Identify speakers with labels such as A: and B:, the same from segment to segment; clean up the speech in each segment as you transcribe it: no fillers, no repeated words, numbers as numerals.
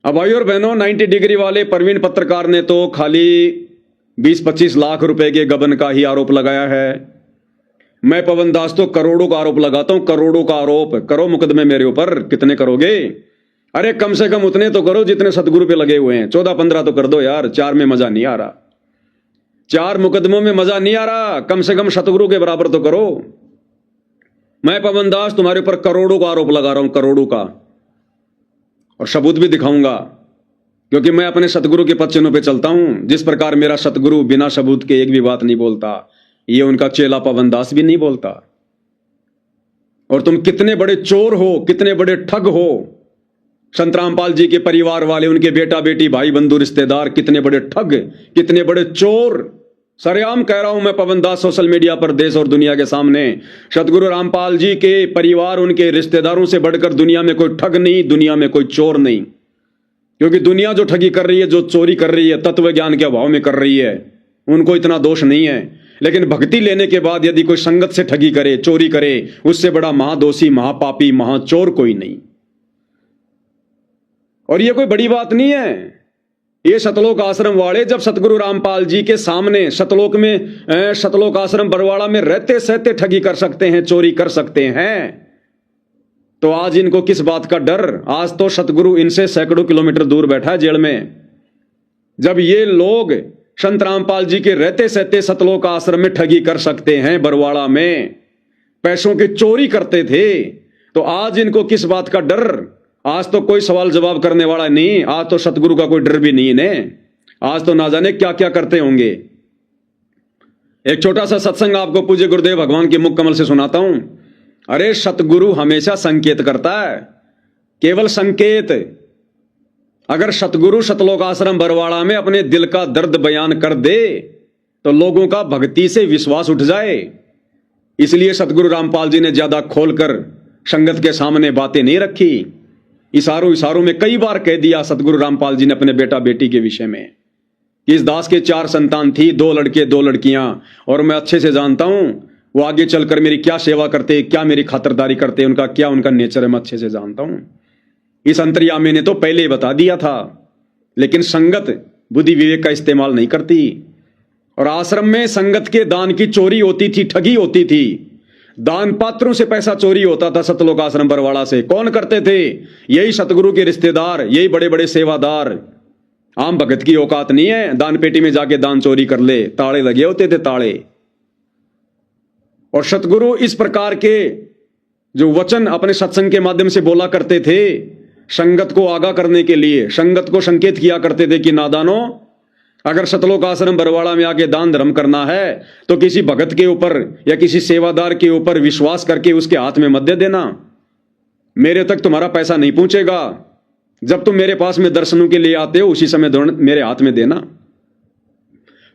A: अब भाई और बहनों, 90 डिग्री वाले प्रवीण पत्रकार ने तो खाली 20-25 लाख रुपए के गबन का ही आरोप लगाया है। मैं पवन दास तो करोड़ों का आरोप लगाता हूं, करोड़ों का आरोप। करो मुकदमे मेरे ऊपर, कितने करोगे? अरे कम से कम उतने तो करो जितने सतगुरु पे लगे हुए हैं। 14-15 तो कर दो यार, 4 में मजा नहीं आ रहा। 4 मुकदमों में मजा नहीं आ रहा, कम से कम सतगुरु के बराबर तो करो। मैं पवन दास तुम्हारे ऊपर करोड़ों का आरोप लगा रहा हूं, करोड़ों का, और सबूत भी दिखाऊंगा, क्योंकि मैं अपने सतगुरु के पद चिन्हों पे चलता हूं। जिस प्रकार मेरा सतगुरु बिना सबूत के एक भी बात नहीं बोलता, ये उनका चेला पवन दास भी नहीं बोलता। और तुम कितने बड़े चोर हो, कितने बड़े ठग हो। संत रामपाल जी के परिवार वाले, उनके बेटा बेटी, भाई बंधु रिश्तेदार, कितने बड़े ठग, कितने बड़े चोर। सरेआम कह रहा हूं मैं पवन दास, सोशल मीडिया पर, देश और दुनिया के सामने, सतगुरु रामपाल जी के परिवार, उनके रिश्तेदारों से बढ़कर दुनिया में कोई ठग नहीं, दुनिया में कोई चोर नहीं। क्योंकि दुनिया जो ठगी कर रही है, जो चोरी कर रही है, तत्व ज्ञान के अभाव में कर रही है, उनको इतना दोष नहीं है। लेकिन भक्ति लेने के बाद यदि कोई संगत से ठगी करे, चोरी करे, उससे बड़ा महादोषी, महापापी, महाचोर कोई नहीं। और ये कोई बड़ी बात नहीं है। ये सतलोक आश्रम वाले जब सतगुरु रामपाल जी के सामने सतलोक में, सतलोक आश्रम बरवाड़ा में रहते सहते ठगी कर सकते हैं, चोरी कर सकते हैं, तो आज इनको किस बात का डर? आज तो सतगुरु इनसे सैकड़ों किलोमीटर दूर बैठा है जेल में। जब ये लोग संत रामपाल जी के रहते सहते सतलोक आश्रम में ठगी कर सकते हैं, बरवाड़ा में पैसों की चोरी करते थे, तो आज इनको किस बात का डर? आज तो कोई सवाल जवाब करने वाला नहीं। आज तो सतगुरु का कोई डर भी नहीं इन्हें। आज तो ना जाने क्या क्या करते होंगे। एक छोटा सा सत्संग आपको पूज्य गुरुदेव भगवान के मुख कमल से सुनाता हूं। अरे सतगुरु हमेशा संकेत करता है, केवल संकेत। अगर सतगुरु सतलोक आश्रम बरवाड़ा में अपने दिल का दर्द बयान कर दे तो लोगों का भक्ति से विश्वास उठ जाए। इसलिए सतगुरु रामपाल जी ने ज्यादा खोलकर संगत के सामने बातें नहीं रखी। इशारों इशारों में कई बार कह दिया सतगुरु रामपाल जी ने अपने बेटा बेटी के विषय में कि इस दास के 4 संतान थी, 2 लड़के 2 लड़कियां, और मैं अच्छे से जानता हूं वो आगे चलकर मेरी क्या सेवा करते, क्या मेरी खातिरदारी करते, उनका क्या उनका नेचर है, मैं अच्छे से जानता हूं। इस अंतर्यामी ने तो पहले ही बता दिया था, लेकिन संगत बुद्धि विवेक का इस्तेमाल नहीं करती। और आश्रम में संगत के दान की चोरी होती थी, ठगी होती थी। दान पात्रों से पैसा चोरी होता था सतलोक आश्रम बरवाड़ा से। कौन करते थे? यही सतगुरु के रिश्तेदार, यही बड़े बड़े सेवादार। आम भगत की औकात नहीं है दान पेटी में जाके दान चोरी कर ले। ताले लगे होते थे, ताले। और सतगुरु इस प्रकार के जो वचन अपने सत्संग के माध्यम से बोला करते थे, संगत को आगाह करने के लिए, संगत को संकेत किया करते थे कि नादानो, अगर सतलोक आश्रम बरवाड़ा में आके दान धर्म करना है तो किसी भगत के ऊपर या किसी सेवादार के ऊपर विश्वास करके उसके हाथ में मत दे देना। मेरे तक तुम्हारा पैसा नहीं पहुंचेगा। जब तुम मेरे पास में दर्शनों के लिए आते हो, उसी समय मेरे हाथ में देना।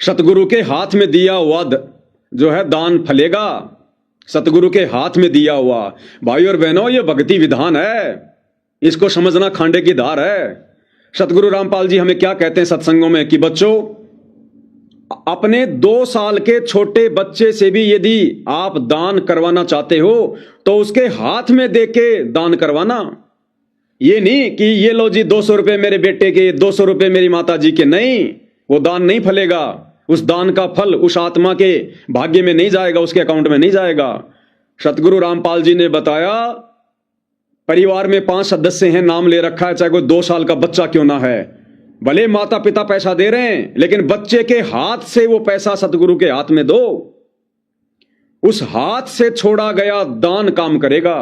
A: सतगुरु के हाथ में दिया हुआ जो है दान फलेगा। सतगुरु के हाथ में दिया हुआ। भाई और बहनों, यह भक्ति विधान है, इसको समझना खांडे की धार है। सतगुरु रामपाल जी हमें क्या कहते हैं सत्संगों में कि बच्चों, अपने 2 साल के छोटे बच्चे से भी यदि आप दान करवाना चाहते हो तो उसके हाथ में देके दान करवाना। ये नहीं कि ये लो जी 200 रुपए मेरे बेटे के, 200 रुपए मेरी माता जी के। नहीं, वो दान नहीं फलेगा। उस दान का फल उस आत्मा के भाग्य में नहीं जाएगा, उसके अकाउंट में नहीं जाएगा। सतगुरु रामपाल जी ने बताया, परिवार में 5 सदस्य हैं, नाम ले रखा है, चाहे कोई 2 साल का बच्चा क्यों ना है। भले माता पिता पैसा दे रहे हैं, लेकिन बच्चे के हाथ से वो पैसा सतगुरु के हाथ में दो। उस हाथ से छोड़ा गया दान काम करेगा।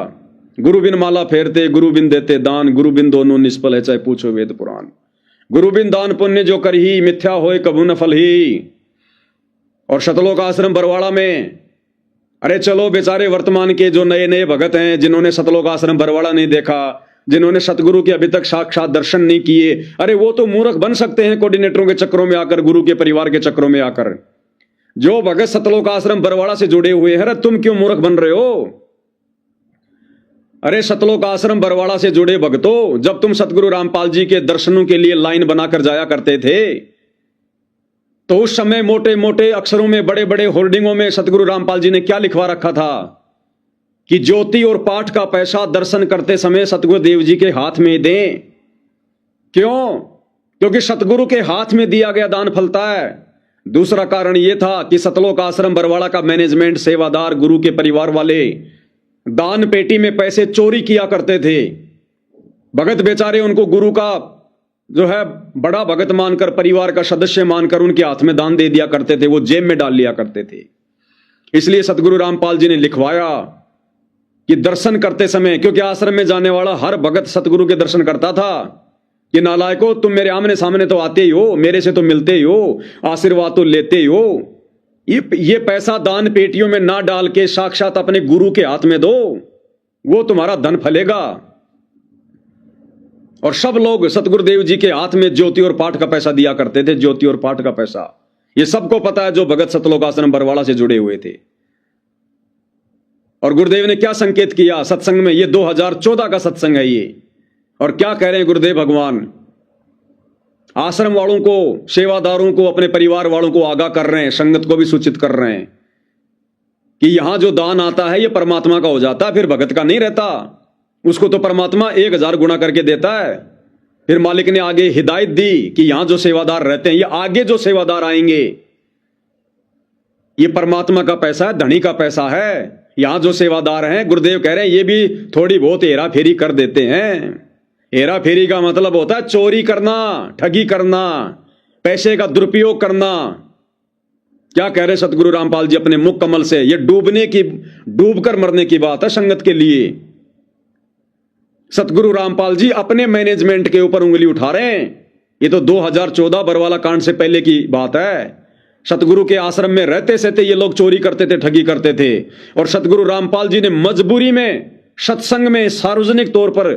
A: गुरु बिन माला फेरते, गुरु बिन देते दान, गुरु बिन दोनों निष्फल है, चाहे पूछो वेद पुराण। गुरु बिन दान पुण्य जो कर ही, मिथ्या होए कबू न फल ही। और सतलोक आश्रम बरवाड़ा में, अरे चलो बेचारे वर्तमान के जो नए नए भगत हैं, जिन्होंने सतलोक आश्रम बरवाड़ा नहीं देखा, जिन्होंने सतगुरु के अभी तक साक्षात दर्शन नहीं किए, अरे वो तो मूर्ख बन सकते हैं कोऑर्डिनेटरों के चक्रों में आकर, गुरु के परिवार के चक्रों में आकर। जो भगत सतलोक आश्रम बरवाड़ा से जुड़े हुए हैं, अरे तुम क्यों मूर्ख बन रहे हो? अरे सतलोक आश्रम बरवाड़ा से जुड़े भक्तों, जब तुम सतगुरु रामपाल जी के दर्शनों के लिए लाइन बनाकर जाया करते थे, तो उस समय मोटे मोटे अक्षरों में, बड़े बड़े होर्डिंगों में सतगुरु रामपाल जी ने क्या लिखवा रखा था कि ज्योति और पाठ का पैसा दर्शन करते समय सतगुरु देव जी के हाथ में दें। क्यों? क्योंकि सतगुरु के हाथ में दिया गया दान फलता है। दूसरा कारण यह था कि सतलोक आश्रम बरवाड़ा का मैनेजमेंट, सेवादार, गुरु के परिवार वाले दान पेटी में पैसे चोरी किया करते थे। भगत बेचारे उनको गुरु का जो है बड़ा भगत मानकर, परिवार का सदस्य मानकर उनके हाथ में दान दे दिया करते थे, वो जेब में डाल लिया करते थे। इसलिए सतगुरु रामपाल जी ने लिखवाया कि दर्शन करते समय, क्योंकि आश्रम में जाने वाला हर भगत सतगुरु के दर्शन करता था कि नालायको, तुम मेरे आमने सामने तो आते ही हो, मेरे से तो मिलते ही हो, आशीर्वाद तो लेते ही हो, ये पैसा दान पेटियों में ना डाल के साक्षात अपने गुरु के हाथ में दो, वो तुम्हारा धन फलेगा। और सब लोग सतगुरुदेव जी के हाथ में ज्योति और पाठ का पैसा दिया करते थे, ज्योति और पाठ का पैसा। ये सबको पता है जो भगत सतलोक आश्रम बरवाड़ा से जुड़े हुए थे। और गुरुदेव ने क्या संकेत किया सत्संग में, ये 2014 का सत्संग है ये, और क्या कह रहे हैं गुरुदेव भगवान? आश्रम वालों को, सेवादारों को, अपने परिवार वालों को आगाह कर रहे हैं, संगत को भी सूचित कर रहे हैं कि यहां जो दान आता है ये परमात्मा का हो जाता है, फिर भगत का नहीं रहता। उसको तो परमात्मा 1000 गुना करके देता है। फिर मालिक ने आगे हिदायत दी कि यहां जो सेवादार रहते हैं, ये आगे जो सेवादार आएंगे, ये परमात्मा का पैसा है, धनी का पैसा है। यहां जो सेवादार हैं, गुरुदेव कह रहे हैं, ये भी थोड़ी बहुत हेरा फेरी कर देते हैं। हेरा फेरी का मतलब होता है चोरी करना, ठगी करना, पैसे का दुरुपयोग करना। क्या कह रहे सतगुरु रामपाल जी अपने मुख कमल से? ये डूबकर मरने की बात है संगत के लिए। सतगुरु रामपाल जी अपने मैनेजमेंट के ऊपर उंगली उठा रहे हैं। ये तो 2014 बरवाला कांड से पहले की बात है। सतगुरु के आश्रम में रहते सहते ये लोग चोरी करते थे, ठगी करते थे, और सतगुरु रामपाल जी ने मजबूरी में सत्संग में सार्वजनिक तौर पर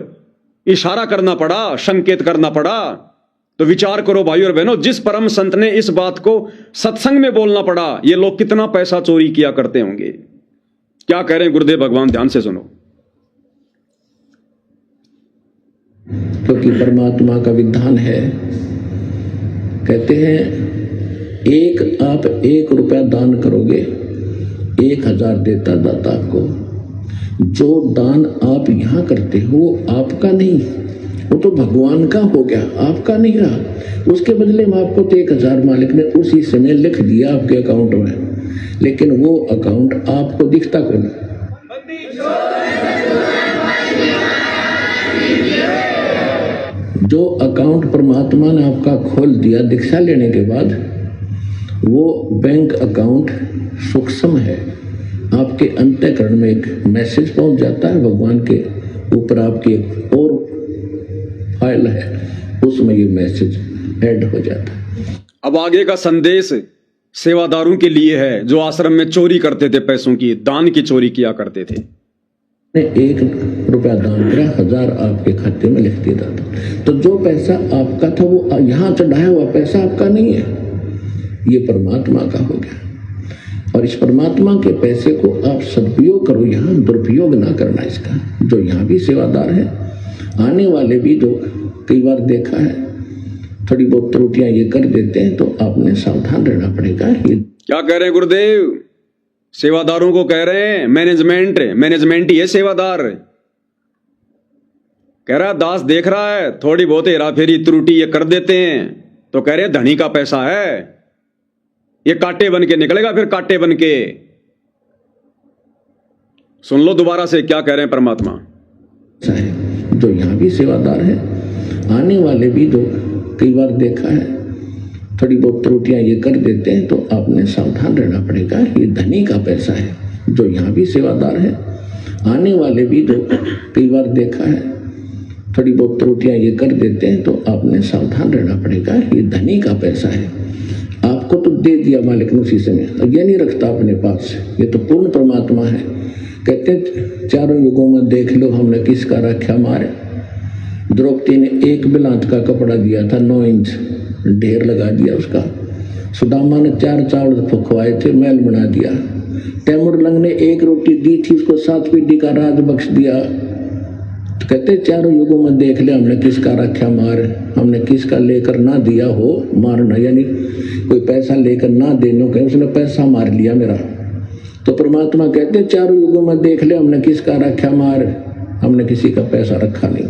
A: इशारा करना पड़ा, संकेत करना पड़ा। तो विचार करो भाई और बहनों, जिस परम संत ने इस बात को सत्संग में बोलना पड़ा, ये लोग कितना पैसा चोरी किया करते होंगे। क्या कह रहे हैं गुरुदेव भगवान, ध्यान से सुनो।
B: क्योंकि परमात्मा का विधान है, कहते हैं आप 1 रुपया दान करोगे, 1000 देता दाता आपको। जो दान आप यहाँ करते हो वो आपका नहीं, वो तो भगवान का हो गया, आपका नहीं रहा। उसके बदले में आपको तो 1000 मालिक ने उसी समय लिख दिया आपके अकाउंट में, लेकिन वो अकाउंट आपको दिखता कौन? जो अकाउंट परमात्मा ने आपका खोल दिया दीक्षा लेने के बाद, वो बैंक अकाउंट सूक्ष्म है। आपके अंतःकरण में एक मैसेज पहुंच जाता है, भगवान के ऊपर आपकी एक और फाइल है, उसमें ये मैसेज ऐड हो जाता है।
A: अब आगे का संदेश सेवादारों के लिए है जो आश्रम में चोरी करते थे, पैसों की, दान की चोरी किया करते थे।
B: 1 रुपया दान करा, 1000 आपके खाते में लिख दिया था। तो जो पैसा आपका था वो यहाँ चढ़ाया हुआ पैसा आपका नहीं है, ये परमात्मा का हो गया। और इस परमात्मा के पैसे को आप सदुपयोग करो, यहाँ दुरुपयोग ना करना इसका। जो यहाँ भी सेवादार है, आने वाले भी जो कई बार देखा है थोड़ी बहुत त्रुटियां ये कर देते हैं, तो आपने सावधान रहना पड़ेगा। ये
A: क्या कह रहे हैं गुरुदेव? सेवादारों को कह रहे हैं मैनेजमेंट ही है सेवादार। कह रहा दास देख रहा है थोड़ी बहुत हेरा फेरी त्रुटि ये कर देते हैं, तो कह रहे हैं धनी का पैसा है, ये कांटे बन के निकलेगा, फिर कांटे बन के। सुन लो दोबारा से क्या कह रहे हैं परमात्मा।
B: जो यहाँ भी सेवादार है, आने वाले भी जो कई बार देखा है थोड़ी बहुत त्रुटियां ये कर देते हैं, तो आपने सावधान रहना पड़ेगा। ये धनी का पैसा है। जो यहाँ भी सेवादार है, आने वाले भी जो कई बार देखा है थोड़ी बहुत त्रुटियां ये कर देते हैं, तो आपने सावधान रहना पड़ेगा। ये धनी का पैसा है, आपको तो दे दिया मालिक ने उसी समय, ये नहीं रखता अपने पास। ये तो पूर्ण परमात्मा है। कहते चारों युगों में देख लो हमने किसका रक्षा मारे। द्रौपदी ने 1 बिलांत का कपड़ा दिया था, 9 इंच ढेर लगा दिया उसका। सुदामा ने 4 चावल खुआए थे, महल बना दिया। तैमूर लंग ने 1 रोटी दी थी, उसको 7 पीढ़ी का राज बख्श दिया। तो कहते चारों युगों में देख ले हमने किसका रक्षा मार, हमने किसका लेकर ना दिया हो मारना, यानी कोई पैसा लेकर ना देने के उसने पैसा मार लिया मेरा। तो परमात्मा कहते चारों युगों में देख ले हमने किसका रक्षा मार, हमने किसी का पैसा रखा नहीं।